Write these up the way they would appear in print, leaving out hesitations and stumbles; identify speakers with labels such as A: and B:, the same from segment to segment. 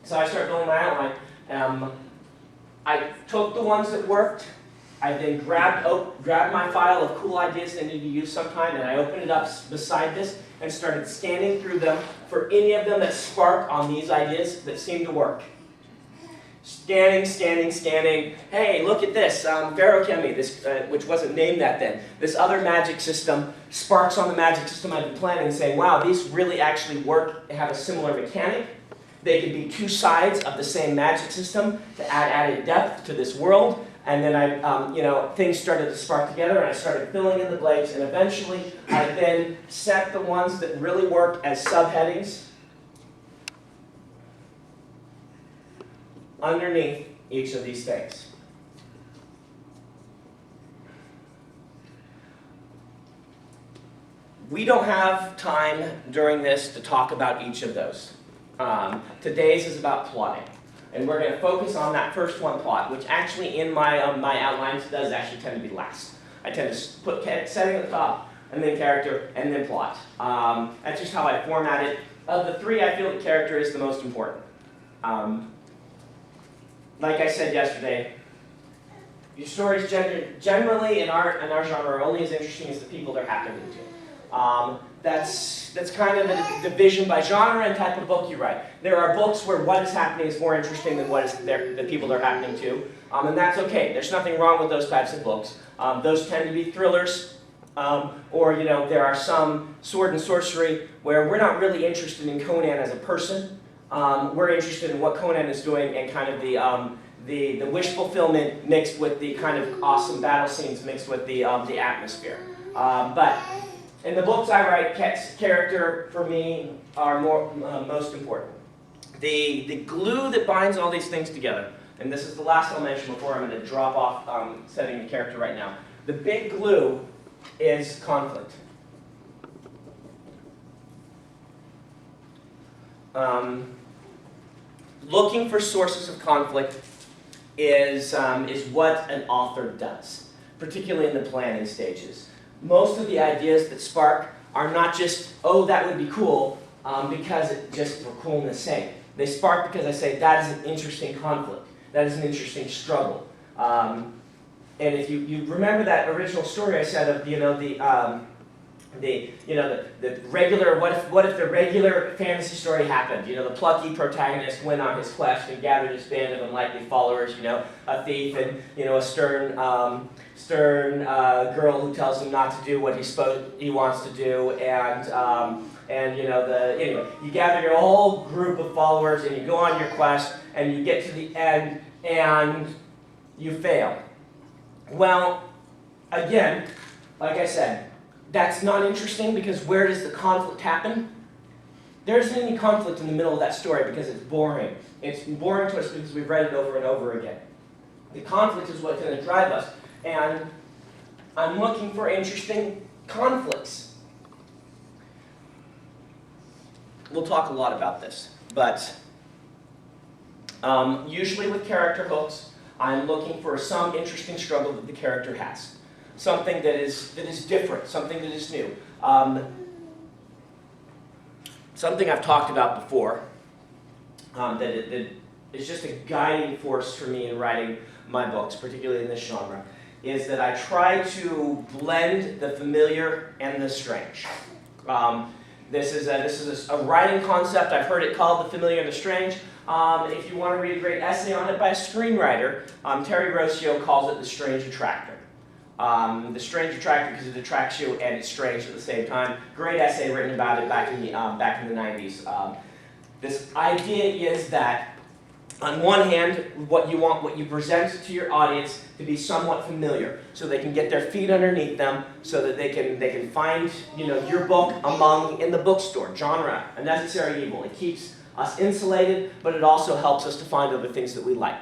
A: So I started building my outline. I took the ones that worked. I then grabbed my file of cool ideas that I needed to use sometime, and I opened it up beside this and started scanning through them for any of them that spark on these ideas that seem to work. Scanning, scanning, scanning. Hey, look at this, Ferrochemy, this, which wasn't named that then. This other magic system sparks on the magic system I've been planning and saying, wow, these really actually work, have a similar mechanic. They could be two sides of the same magic system to add added depth to this world. And then things started to spark together, and I started filling in the blanks, and eventually I then set the ones that really worked as subheadings underneath each of these things. We don't have time during this to talk about each of those. Today's is about plotting. And we're going to focus on that first one, plot, which actually in my outlines does actually tend to be last. I tend to put setting at the top, and then character, and then plot. That's just how I format it. Of the three, I feel the character is the most important. Like I said yesterday, your stories generally in our genre are only as interesting as the people they're happening to. That's kind of a division by genre and type of book you write. There are books where what is happening is more interesting than what is the people they're happening to, and that's okay. There's nothing wrong with those types of books. Those tend to be thrillers, or there are some sword and sorcery where we're not really interested in Conan as a person. We're interested in what Conan is doing and kind of the wish fulfillment mixed with the kind of awesome battle scenes mixed with the atmosphere. But in the books I write, character for me are most important. The glue that binds all these things together, and this is the last I'll mention before I'm going to drop off setting the character right now. The big glue is conflict. Looking for sources of conflict is what an author does, particularly in the planning stages. Most of the ideas that spark are not just, oh, that would be cool, because it just for coolness sake. They spark because I say, that is an interesting conflict. That is an interesting struggle. And if you remember that original story I said of, the regular, what if the regular fantasy story happened? The plucky protagonist went on his quest and gathered his band of unlikely followers, a thief and, a stern girl who tells him not to do what he wants to do, anyway, you gather your whole group of followers and you go on your quest and you get to the end and you fail. Well, again, like I said, that's not interesting because where does the conflict happen? There isn't any conflict in the middle of that story because it's boring. It's boring to us because we've read it over and over again. The conflict is what's going to drive us, and I'm looking for interesting conflicts. We'll talk a lot about this, but usually with character hooks, I'm looking for some interesting struggle that the character has. Something that is different, something that is new. Something I've talked about before, that is just a guiding force for me in writing my books, particularly in this genre, is that I try to blend the familiar and the strange. This is a writing concept. I've heard it called the familiar and the strange. If you want to read a great essay on it by a screenwriter, Terry Rossio calls it the strange attractor. The strange attractor because it attracts you and it's strange at the same time. Great essay written about it back in the 90s. This idea is that on one hand, what you present to your audience to be somewhat familiar, so they can get their feet underneath them, so that they can find your book in the bookstore. Genre, a necessary evil. It keeps us insulated, but it also helps us to find other things that we like.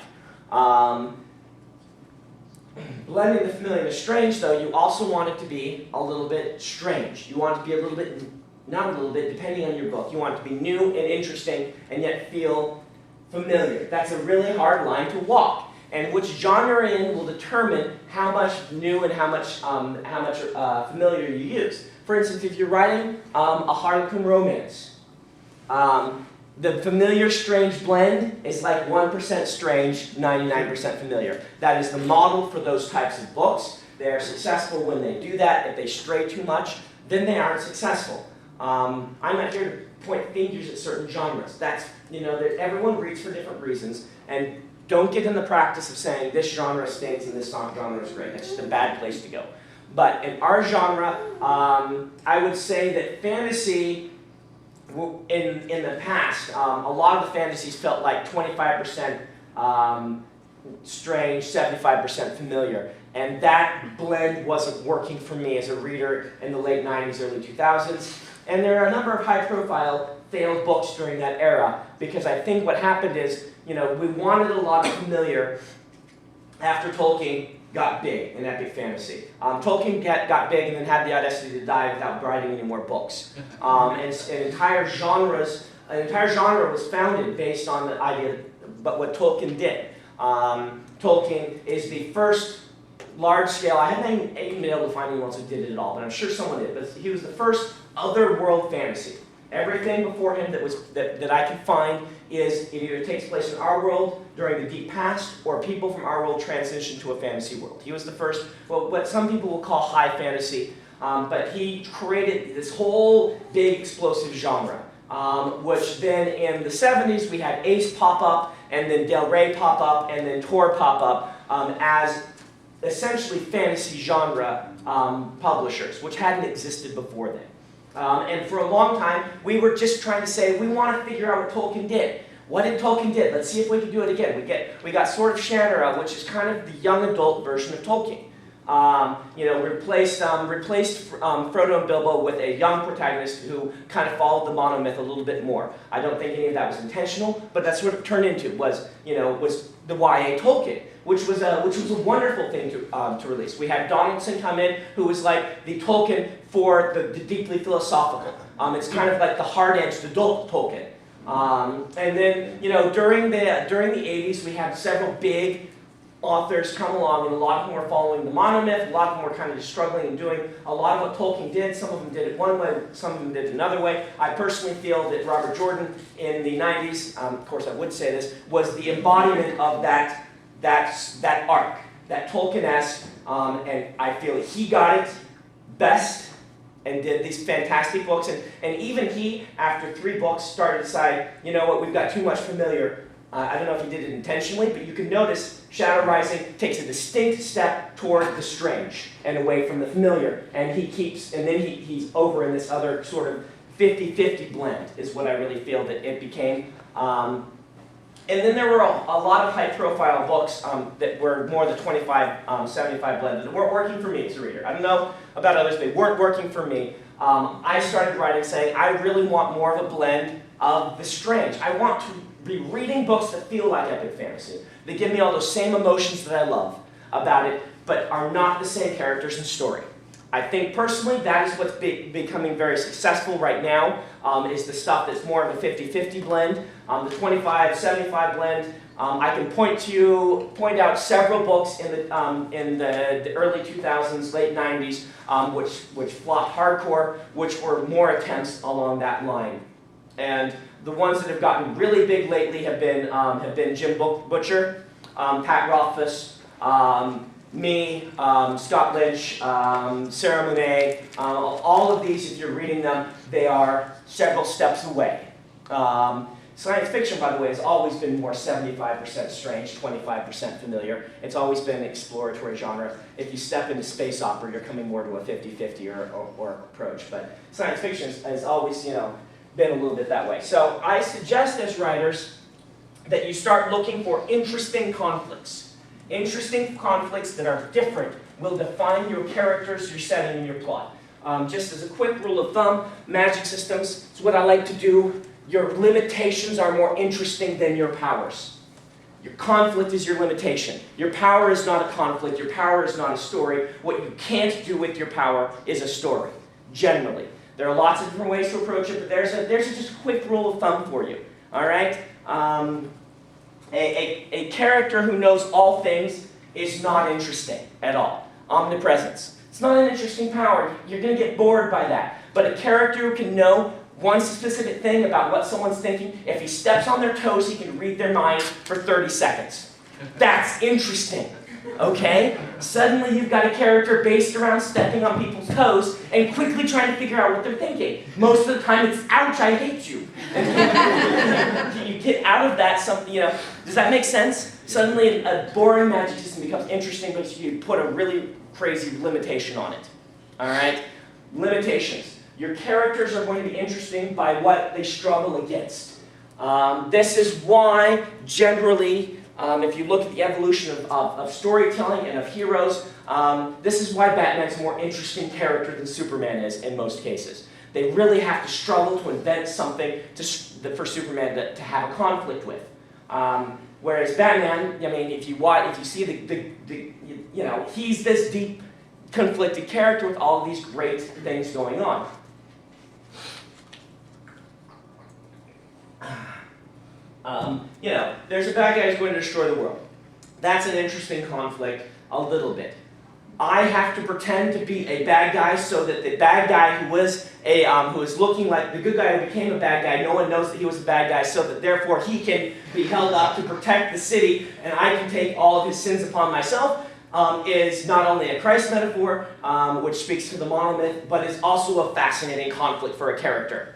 A: Blending the familiar and the strange, though, you also want it to be a little bit strange. You want it to be a little bit, not a little bit, depending on your book. You want it to be new and interesting and yet feel familiar. That's a really hard line to walk. And which genre you're in will determine how much new and how much familiar you use. For instance, if you're writing a Harlequin romance, The familiar strange blend is like 1% strange, 99% familiar. That is the model for those types of books. They are successful when they do that. If they stray too much, then they aren't successful. I'm not here to point fingers at certain genres. That's, that everyone reads for different reasons, and don't get in the practice of saying this genre stinks and this genre is great. That's just a bad place to go. But in our genre, I would say that fantasy, in the past, a lot of the fantasies felt like 25% strange, 75% familiar. And that blend wasn't working for me as a reader in the late 90s, early 2000s. And there are a number of high-profile failed books during that era, because I think what happened is, we wanted a lot of familiar after Tolkien got big in epic fantasy. Tolkien got big and then had the audacity to die without writing any more books. And an entire genre was founded based on the idea of what Tolkien did. Tolkien is the first large-scale, I haven't even been able to find anyone else who did it at all, but I'm sure someone did, but he was the first other-world fantasy. Everything before him that I can find it either takes place in our world during the deep past, or people from our world transition to a fantasy world. He was the first, what some people will call high fantasy, but he created this whole big explosive genre, which then in the 70s we had Ace pop up, and then Del Rey pop up, and then Tor pop up as essentially fantasy genre publishers, which hadn't existed before then. And for a long time, we were just trying to say, we want to figure out what Tolkien did. What did Tolkien did? Let's see if we can do it again. We got Sword of Shannara, which is kind of the young adult version of Tolkien. Replaced Frodo and Bilbo with a young protagonist who kind of followed the monomyth a little bit more. I don't think any of that was intentional, but that's what it turned into, was the YA Tolkien, which was a wonderful thing to release. We had Donaldson come in, who was like the Tolkien for the deeply philosophical. It's kind of like the hard-edged adult Tolkien. And then, during the 80s, we had several big authors come along, and a lot of them were following the monomyth, a lot of them were kind of just struggling and doing a lot of what Tolkien did. Some of them did it one way, some of them did it another way. I personally feel that Robert Jordan in the 90s, of course I would say this, was the embodiment of that arc, that Tolkien-esque, and I feel he got it best and did these fantastic books. And even he, after 3 books, started to decide, you know what, we've got too much familiar. I don't know if he did it intentionally, but you can notice Shadow Rising takes a distinct step toward the strange and away from the familiar. And then he's over in this other sort of 50-50 blend, is what I really feel that it became. And then there were a lot of high-profile books that were more the 25-75 blend that weren't working for me as a reader. I don't know about others, they weren't working for me. I started writing saying, I really want more of a blend of the strange. I want to be reading books that feel like epic fantasy. They give me all those same emotions that I love about it, but are not the same characters and story. I think personally that is what's becoming very successful right now, is the stuff that's more of a 50-50 blend. The 25-75 blend, I can point out several books in the early 2000s, late 90s, which flopped hardcore, which were more attempts along that line. And the ones that have gotten really big lately have been Jim Butcher, Pat Rothfuss, me, Scott Lynch, Sarah Monet. All of these, if you're reading them, they are several steps away. Science fiction, by the way, has always been more 75% strange, 25% familiar. It's always been an exploratory genre. If you step into space opera, you're coming more to a 50-50 or approach. But science fiction has always, been a little bit that way. So I suggest as writers that you start looking for interesting conflicts. Interesting conflicts that are different will define your characters, your setting, and your plot. Just as a quick rule of thumb, magic systems is what I like to do. Your limitations are more interesting than your powers. Your conflict is your limitation. Your power is not a conflict. Your power is not a story. What you can't do with your power is a story, generally. There are lots of different ways to approach it, but there's just a quick rule of thumb for you. All right? A character who knows all things is not interesting at all. Omnipresence. It's not an interesting power. You're going to get bored by that. But a character who can know one specific thing about what someone's thinking. If he steps on their toes, he can read their mind for 30 seconds. That's interesting, okay? Suddenly you've got a character based around stepping on people's toes and quickly trying to figure out what they're thinking. Most of the time it's, ouch, I hate you. And you get out of that something, does that make sense? Suddenly a boring magic system becomes interesting because you put a really crazy limitation on it, all right? Limitations. Your characters are going to be interesting by what they struggle against. This is why, generally, if you look at the evolution of storytelling and of heroes, this is why Batman's a more interesting character than Superman is in most cases. They really have to struggle to invent something for Superman to have a conflict with. Whereas Batman, I mean, if you see he's this deep, conflicted character with all of these great things going on. There's a bad guy who's going to destroy the world. That's an interesting conflict, a little bit. I have to pretend to be a bad guy so that the bad guy who is looking like the good guy who became a bad guy, no one knows that he was a bad guy, so that therefore he can be held up to protect the city, and I can take all of his sins upon myself, is not only a Christ metaphor, which speaks to the monomyth, but is also a fascinating conflict for a character.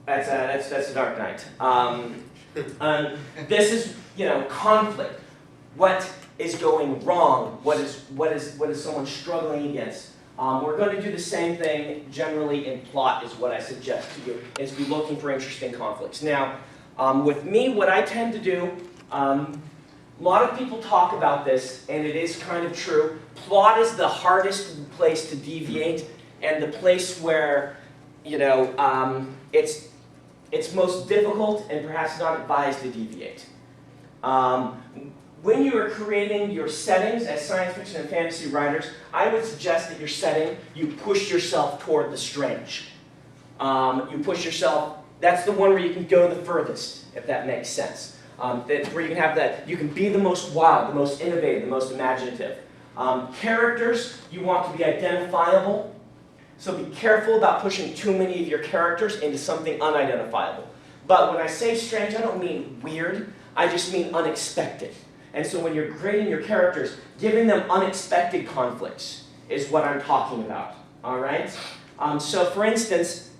A: That's the Dark Knight. This is, conflict. What is going wrong? What is someone struggling against? We're going to do the same thing generally in plot, is what I suggest to you, is be looking for interesting conflicts. Now, with me, what I tend to do, a lot of people talk about this, and it is kind of true. Plot is the hardest place to deviate, and the place where, it's most difficult and perhaps not advised to deviate. When you are creating your settings as science fiction and fantasy writers, I would suggest that your setting, you push yourself toward the strange. You push yourself, that's the one where you can go the furthest, if that makes sense. Where you can have that, you can be the most wild, the most innovative, the most imaginative. Characters, you want to be identifiable. So be careful about pushing too many of your characters into something unidentifiable. But when I say strange, I don't mean weird. I just mean unexpected. And so when you're creating your characters, giving them unexpected conflicts is what I'm talking about. All right? So for instance,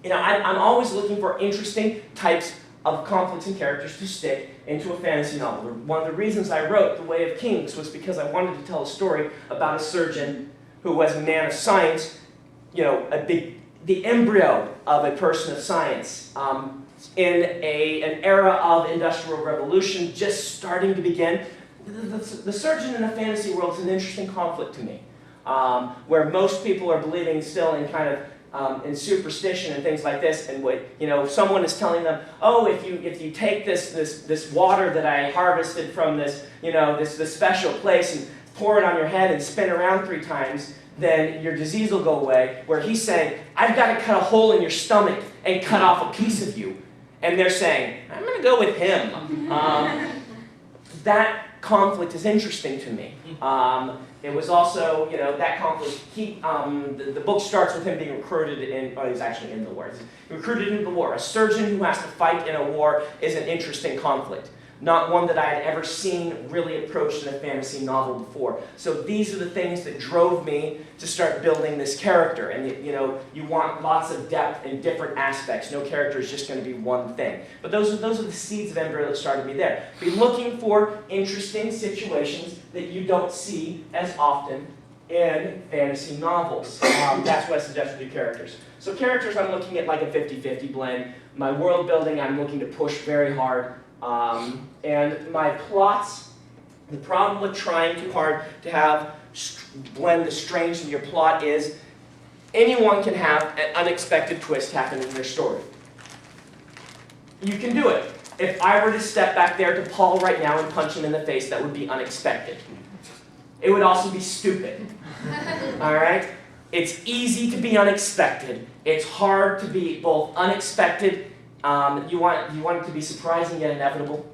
A: I'm always looking for interesting types of conflicts and characters to stick into a fantasy novel. One of the reasons I wrote The Way of Kings was because I wanted to tell a story about a surgeon who was a man of science, the embryo of a person of science, in an era of industrial revolution just starting to begin. The surgeon in a fantasy world is an interesting conflict to me, where most people are believing still in kind of in superstition and things like this, and someone is telling them, oh, if you take this water that I harvested from this special place and pour it on your head and spin around 3 times, then your disease will go away. Where he's saying, I've got to cut a hole in your stomach and cut off a piece of you. And they're saying, I'm going to go with him. That conflict is interesting to me. It was also, that conflict, the book starts with him being recruited he's actually in the war. He's recruited into the war. A surgeon who has to fight in a war is an interesting conflict. Not one that I had ever seen really approached in a fantasy novel before. So these are the things that drove me to start building this character. And you want lots of depth in different aspects. No character is just going to be one thing. But those are the seeds of embryo that started me there. Be looking for interesting situations that you don't see as often in fantasy novels. That's what I suggest to do characters. So characters, I'm looking at like a 50-50 blend. My world building, I'm looking to push very hard. And my plots, the problem with trying too hard to blend the strange in your plot is anyone can have an unexpected twist happen in their story. You can do it. If I were to step back there to Paul right now and punch him in the face, that would be unexpected. It would also be stupid. All right? It's easy to be unexpected. It's hard to be both unexpected. You want it to be surprising yet inevitable.